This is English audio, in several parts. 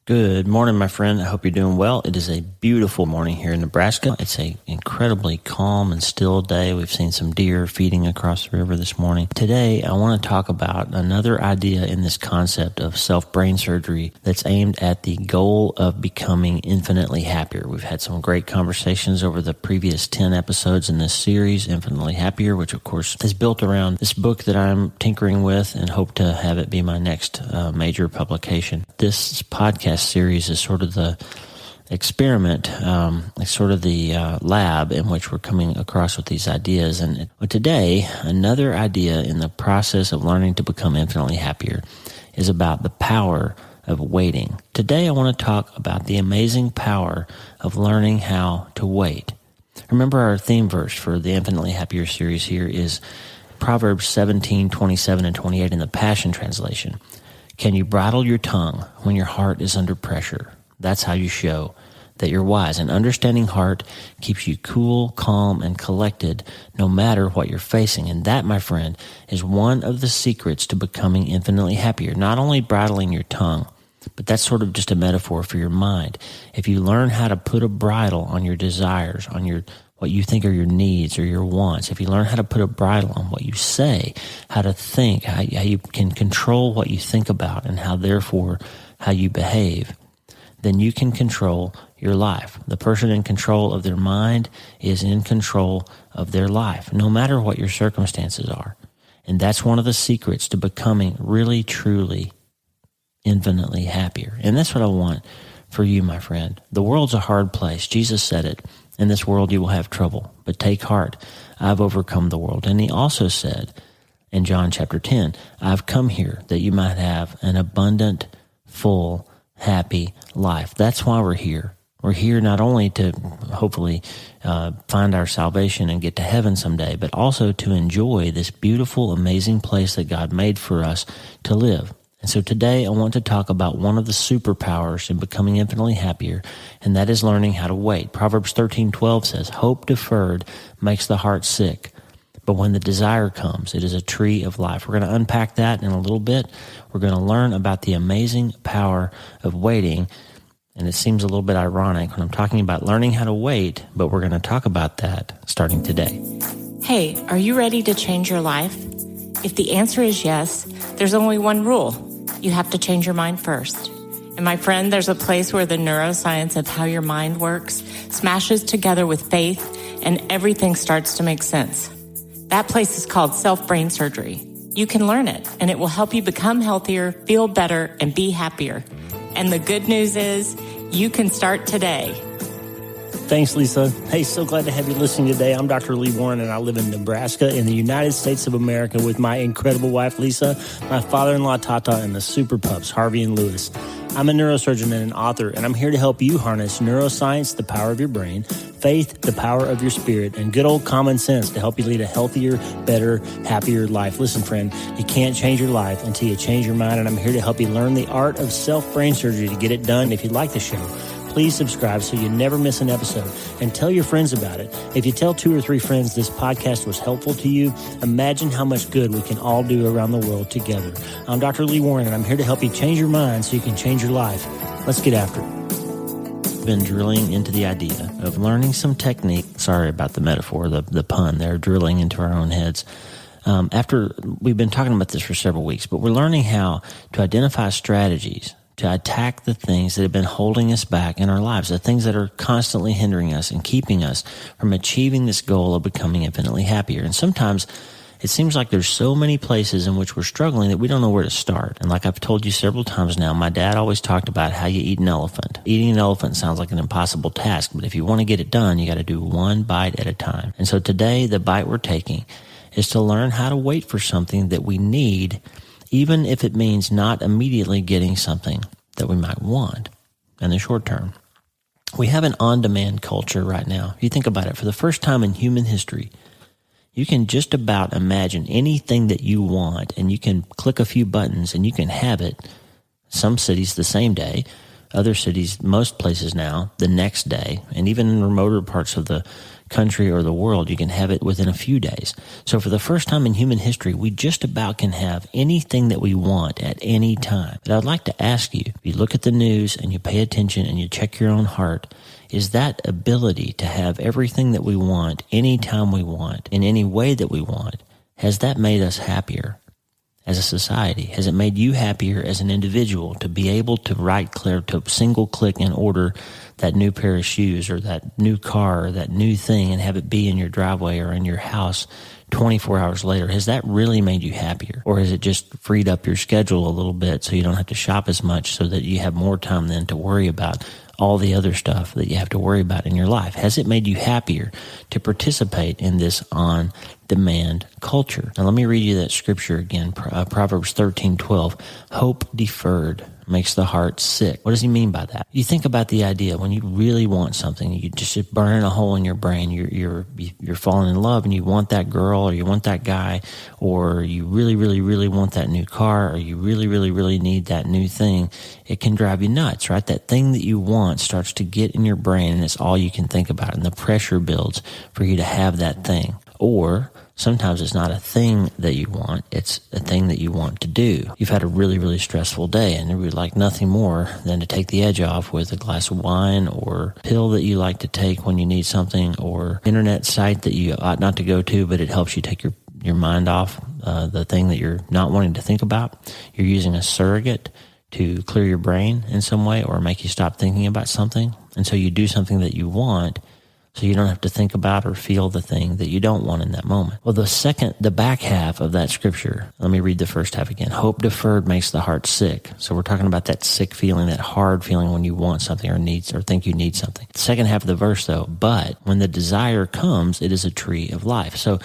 Good morning, my friend. I hope you're doing well. It is a beautiful morning here in Nebraska. It's an incredibly calm and still day. We've seen some deer feeding across the river this morning. Today, I want to talk about another idea in this concept of self-brain surgery that's aimed at the goal of becoming infinitely happier. We've had some great conversations over the previous 10 episodes in this series, Infinitely Happier, which of course is built around this book that I'm tinkering with and hope to have it be my next major publication. This podcast series is sort of the experiment, sort of the lab in which we're coming across with these ideas. And today, another idea in the process of learning to become infinitely happier is about the power of waiting. Today, I want to talk about the amazing power of learning how to wait. Remember, our theme verse for the Infinitely Happier series here is Proverbs 17, 27, and 28 in the Passion Translation. Can you bridle your tongue when your heart is under pressure? That's how you show that you're wise. An understanding heart keeps you cool, calm, and collected no matter what you're facing. And that, my friend, is one of the secrets to becoming infinitely happier. Not only bridling your tongue, but that's sort of just a metaphor for your mind. If you learn how to put a bridle on your desires, on what you think are your needs or your wants, if you learn how to put a bridle on what you say, how to think, how you can control what you think about and how you behave, then you can control your life. The person in control of their mind is in control of their life, no matter what your circumstances are. And that's one of the secrets to becoming really, truly, infinitely happier. And that's what I want for you, my friend. The world's a hard place. Jesus said it. In this world you will have trouble, but take heart. I've overcome the world. And he also said in John chapter 10, I've come here that you might have an abundant, full, happy life. That's why we're here. We're here not only to hopefully find our salvation and get to heaven someday, but also to enjoy this beautiful, amazing place that God made for us to live. And so today I want to talk about one of the superpowers in becoming infinitely happier, and that is learning how to wait. Proverbs 13:12 says, hope deferred makes the heart sick, but when the desire comes, it is a tree of life. We're going to unpack that in a little bit. We're going to learn about the amazing power of waiting, and it seems a little bit ironic when I'm talking about learning how to wait, but we're going to talk about that starting today. Hey, are you ready to change your life? If the answer is yes, there's only one rule. You have to change your mind first. And my friend, there's a place where the neuroscience of how your mind works smashes together with faith and everything starts to make sense. That place is called self-brain surgery. You can learn it, and it will help you become healthier, feel better, and be happier. And the good news is you can start today. Thanks, Lisa. Hey, so glad to have you listening today. I'm Dr. Lee Warren, and I live in Nebraska in the United States of America with my incredible wife, Lisa, my father-in-law, Tata, and the super pups, Harvey and Lewis. I'm a neurosurgeon and an author, and I'm here to help you harness neuroscience, the power of your brain, faith, the power of your spirit, and good old common sense to help you lead a healthier, better, happier life. Listen, friend, you can't change your life until you change your mind, and I'm here to help you learn the art of self-brain surgery to get it done. If you like the show, please subscribe so you never miss an episode, and tell your friends about it. If you tell 2 or 3 friends this podcast was helpful to you, imagine how much good we can all do around the world together. I'm Dr. Lee Warren, and I'm here to help you change your mind so you can change your life. Let's get after it. I've been drilling into the idea of learning some technique. Sorry about the metaphor, the pun there, drilling into our own heads. After we've been talking about this for several weeks, but we're learning how to identify strategies to attack the things that have been holding us back in our lives, the things that are constantly hindering us and keeping us from achieving this goal of becoming infinitely happier. And sometimes it seems like there's so many places in which we're struggling that we don't know where to start. And like I've told you several times now, my dad always talked about how you eat an elephant. Eating an elephant sounds like an impossible task, but if you want to get it done, you got to do one bite at a time. And so today, the bite we're taking is to learn how to wait for something that we need, even if it means not immediately getting something that we might want in the short term. We have an on-demand culture right now. If you think about it, for the first time in human history, you can just about imagine anything that you want, and you can click a few buttons and you can have it. Some cities the same day, other cities, most places now, the next day, and even in remoter parts of the country or the world, you can have it within a few days. So for the first time in human history, we just about can have anything that we want at any time. But I'd like to ask you, if you look at the news and you pay attention and you check your own heart, is that ability to have everything that we want, anytime we want, in any way that we want, has that made us happier as a society? Has it made you happier as an individual to be able to to single click and order that new pair of shoes or that new car or that new thing and have it be in your driveway or in your house 24 hours later? Has that really made you happier? Or has it just freed up your schedule a little bit so you don't have to shop as much so that you have more time then to worry about all the other stuff that you have to worry about in your life? Has it made you happier to participate in this on-demand culture? Now let me read you that scripture again, Proverbs 13:12. Hope deferred makes the heart sick. What does he mean by that? You think about the idea when you really want something, you just burning a hole in your brain. You're falling in love and you want that girl or you want that guy, or you really, really, really want that new car, or you really, really, really need that new thing. It can drive you nuts, right? That thing that you want starts to get in your brain and it's all you can think about, and the pressure builds for you to have that thing. Or sometimes it's not a thing that you want, it's a thing that you want to do. You've had a really, really stressful day and you would like nothing more than to take the edge off with a glass of wine or pill that you like to take when you need something, or internet site that you ought not to go to, but it helps you take your mind off the thing that you're not wanting to think about. You're using a surrogate to clear your brain in some way or make you stop thinking about something. And so you do something that you want so you don't have to think about or feel the thing that you don't want in that moment. Well, the back half of that scripture, let me read the first half again. Hope deferred makes the heart sick. So we're talking about that sick feeling, that hard feeling when you want something or think you need something. The second half of the verse though, but when the desire comes, it is a tree of life. So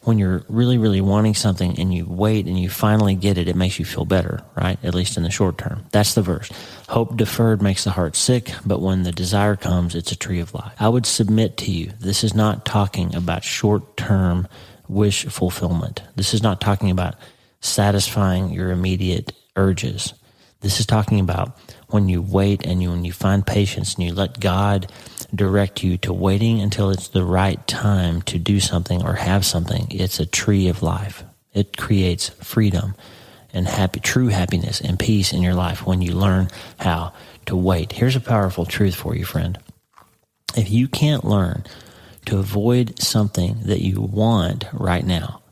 when you're really, really wanting something and you wait and you finally get it, it makes you feel better, right? At least in the short term. That's the verse. Hope deferred makes the heart sick, but when the desire comes, it's a tree of life. I would submit to you, this is not talking about short-term wish fulfillment. This is not talking about satisfying your immediate urges. This is talking about when you wait and when you find patience and you let God direct you to waiting until it's the right time to do something or have something. It's a tree of life. It creates freedom and true happiness and peace in your life when you learn how to wait. Here's a powerful truth for you, friend. If you can't learn to avoid something that you want right now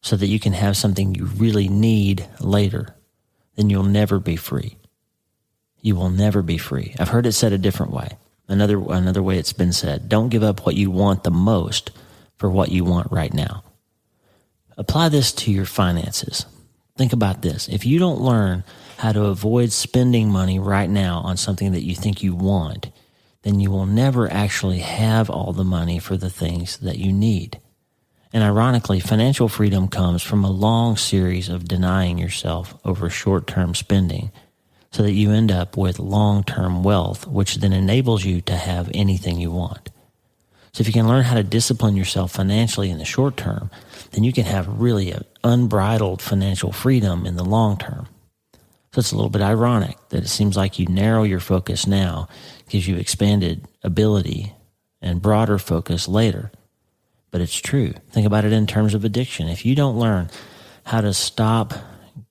so that you can have something you really need later, then you'll never be free. You will never be free. I've heard it said a different way. Another way it's been said, don't give up what you want the most for what you want right now. Apply this to your finances. Think about this. If you don't learn how to avoid spending money right now on something that you think you want, then you will never actually have all the money for the things that you need. And ironically, financial freedom comes from a long series of denying yourself over short-term spending so that you end up with long-term wealth, which then enables you to have anything you want. So if you can learn how to discipline yourself financially in the short term, then you can have really an unbridled financial freedom in the long term. So it's a little bit ironic that it seems like you narrow your focus now because you've expanded ability and broader focus later. But it's true. Think about it in terms of addiction. If you don't learn how to stop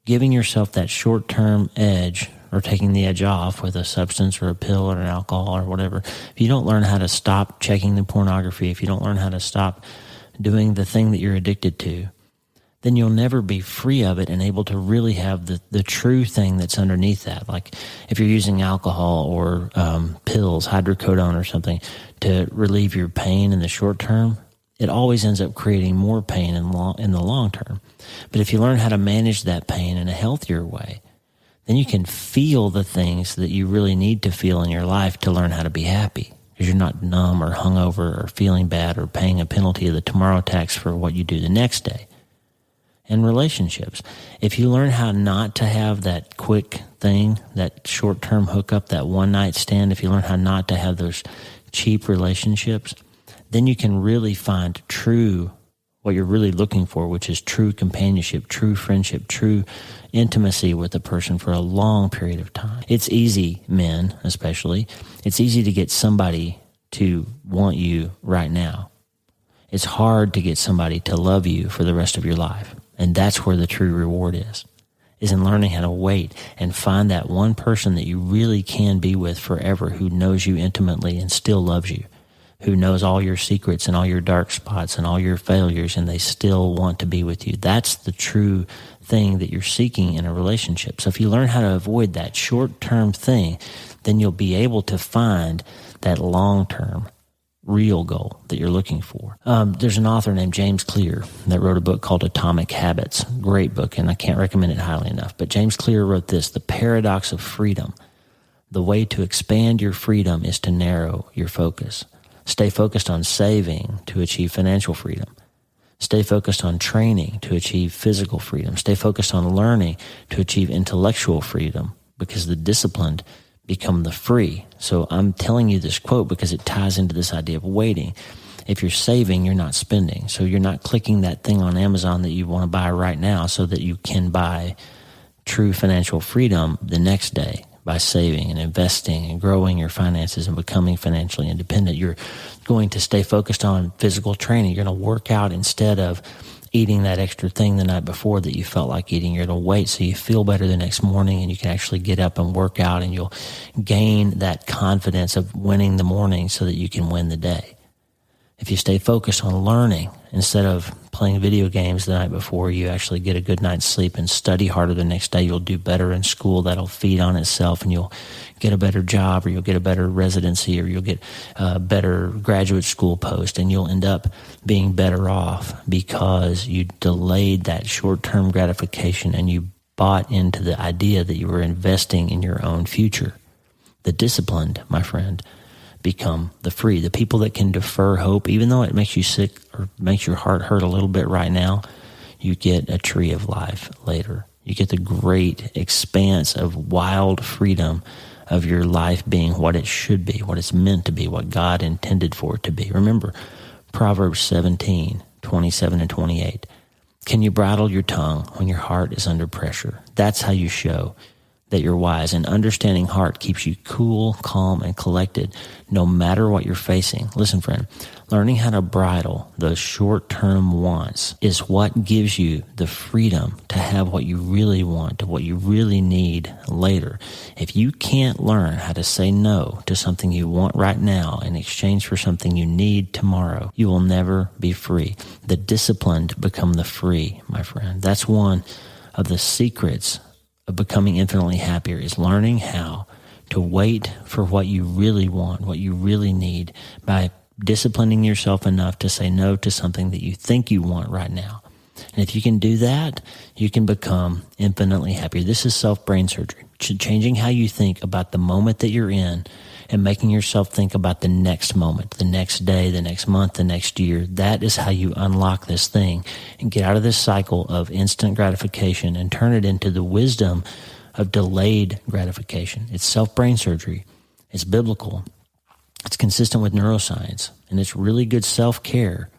giving yourself that short-term edge or taking the edge off with a substance or a pill or an alcohol or whatever, if you don't learn how to stop checking the pornography, if you don't learn how to stop doing the thing that you're addicted to, then you'll never be free of it and able to really have the true thing that's underneath that. Like if you're using alcohol or pills, hydrocodone or something to relieve your pain in the short term, it always ends up creating more pain in the long term. But if you learn how to manage that pain in a healthier way, then you can feel the things that you really need to feel in your life to learn how to be happy. Because you're not numb or hungover or feeling bad or paying a penalty of the tomorrow tax for what you do the next day. And relationships. If you learn how not to have that quick thing, that short-term hookup, that one-night stand, if you learn how not to have those cheap relationships, then you can really find what you're really looking for, which is true companionship, true friendship, true intimacy with a person for a long period of time. It's easy, men especially, it's easy to get somebody to want you right now. It's hard to get somebody to love you for the rest of your life. And that's where the true reward is in learning how to wait and find that one person that you really can be with forever, who knows you intimately and still loves you, who knows all your secrets and all your dark spots and all your failures, and they still want to be with you. That's the true thing that you're seeking in a relationship. So if you learn how to avoid that short-term thing, then you'll be able to find that long-term real goal that you're looking for. There's an author named James Clear that wrote a book called Atomic Habits. Great book, and I can't recommend it highly enough. But James Clear wrote this: the paradox of freedom. The way to expand your freedom is to narrow your focus. Stay focused on saving to achieve financial freedom. Stay focused on training to achieve physical freedom. Stay focused on learning to achieve intellectual freedom, because the disciplined become the free. So I'm telling you this quote because it ties into this idea of waiting. If you're saving, you're not spending. So you're not clicking that thing on Amazon that you want to buy right now so that you can buy true financial freedom the next day by saving and investing and growing your finances and becoming financially independent. You're going to stay focused on physical training. You're going to work out instead of eating that extra thing the night before that you felt like eating. You're going to wait so you feel better the next morning and you can actually get up and work out, and you'll gain that confidence of winning the morning so that you can win the day. If you stay focused on learning instead of playing video games the night before, you actually get a good night's sleep and study harder the next day. You'll do better in school. That'll feed on itself, and you'll get a better job, or you'll get a better residency, or you'll get a better graduate school post, and you'll end up being better off because you delayed that short-term gratification and you bought into the idea that you were investing in your own future. The disciplined, my friend, become the free. The people that can defer hope, even though it makes you sick or makes your heart hurt a little bit right now, you get a tree of life later. You get the great expanse of wild freedom of your life being what it should be, what it's meant to be, what God intended for it to be. Remember Proverbs 17:27 and 28. Can you bridle your tongue when your heart is under pressure? That's how you show that you're wise. An understanding heart keeps you cool, calm, and collected no matter what you're facing. Listen, friend, learning how to bridle those short-term wants is what gives you the freedom to have what you really want, to what you really need later. If you can't learn how to say no to something you want right now in exchange for something you need tomorrow, you will never be free. The disciplined become the free, my friend. That's one of the secrets of becoming infinitely happier, is learning how to wait for what you really want, what you really need, by disciplining yourself enough to say no to something that you think you want right now. And if you can do that, you can become infinitely happier. This is self-brain surgery, changing how you think about the moment that you're in and making yourself think about the next moment, the next day, the next month, the next year. That is how you unlock this thing and get out of this cycle of instant gratification and turn it into the wisdom of delayed gratification. It's self-brain surgery. It's biblical. It's consistent with neuroscience, and it's really good self-care,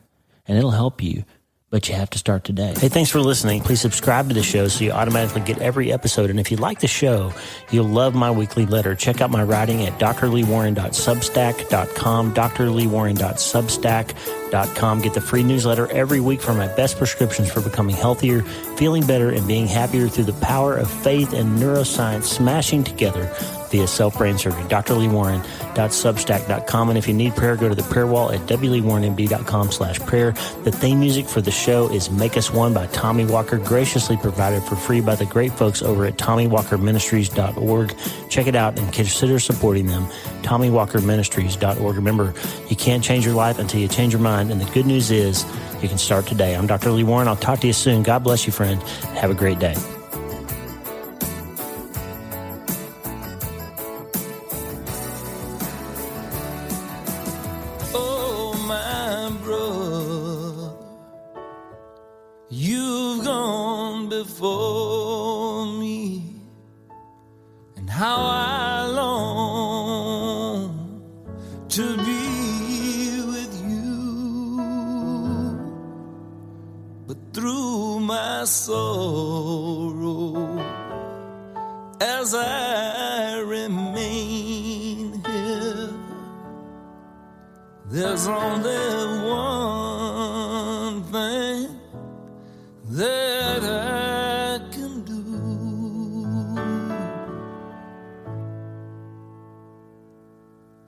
and it'll help you. But you have to start today. Hey, thanks for listening. Please subscribe to the show so you automatically get every episode. And if you like the show, you'll love my weekly letter. Check out my writing at drleewarren.substack.com, drleewarren.substack.com. Get the free newsletter every week for my best prescriptions for becoming healthier, feeling better, and being happier through the power of faith and neuroscience smashing together via self-brain surgery. drleewarren.substack.com. And if you need prayer, go to the prayer wall at wleewarrenmd.com/prayer. The theme music for the show is Make Us One by Tommy Walker, graciously provided for free by the great folks over at TommyWalkerMinistries.org. Check it out and consider supporting them. TommyWalkerMinistries.org. Remember, you can't change your life until you change your mind. And the good news is you can start today. I'm Dr. Lee Warren. I'll talk to you soon. God bless you, friend. Have a great day. You've gone before me, and how I long to be with you. But through my sorrow, as I remain here, there's only one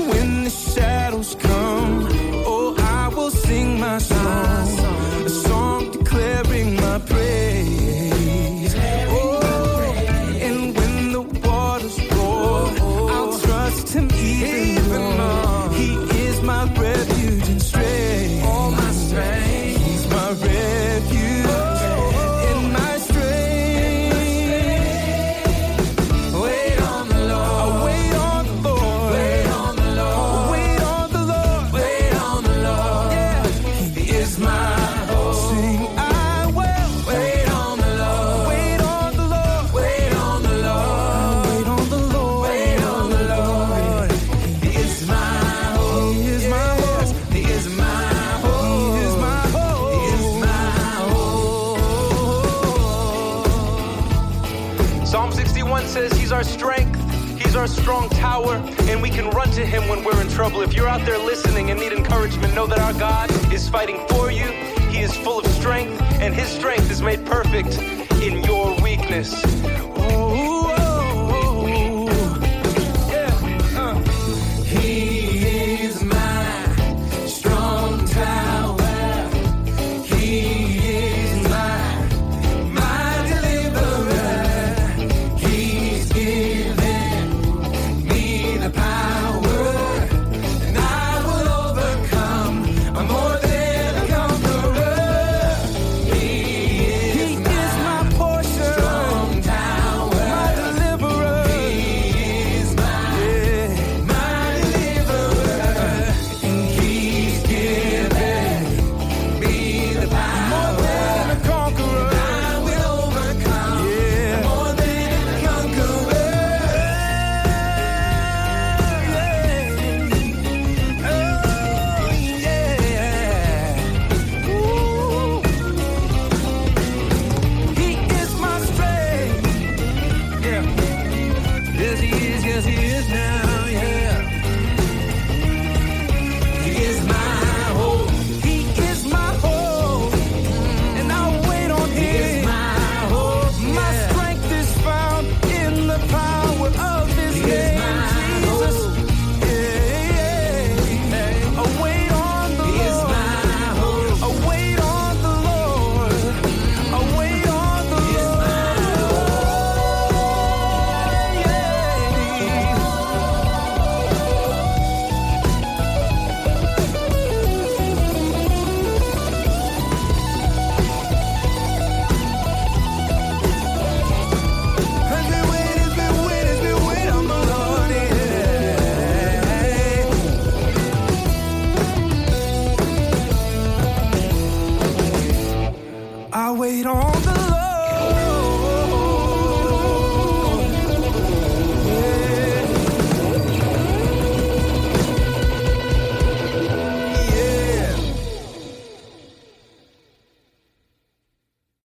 And when the shadows come, oh, I will sing my song, a song declaring my praise. Oh, and when the waters roar, I'll trust him even more. He is my refuge and strength. All my strength. He's my refuge and my strength. Wait on the Lord. I wait on the Lord. Wait on the Lord. Wait on the Lord. Wait on the Lord. Yeah. He is my hope. Sing, I will wait on the Lord. Wait on the Lord. Wait on the Lord. Wait on the Lord. Wait on the Lord. He is my hope. He is my hope. He is my hope. He is my hope. He is my hope. Psalm 61 says he's our strength, he's our strong tower, and we can run to him when we're in trouble. If you're out there listening and need encouragement, know that our God is fighting for you. He is full of strength, and his strength is made perfect in your weakness.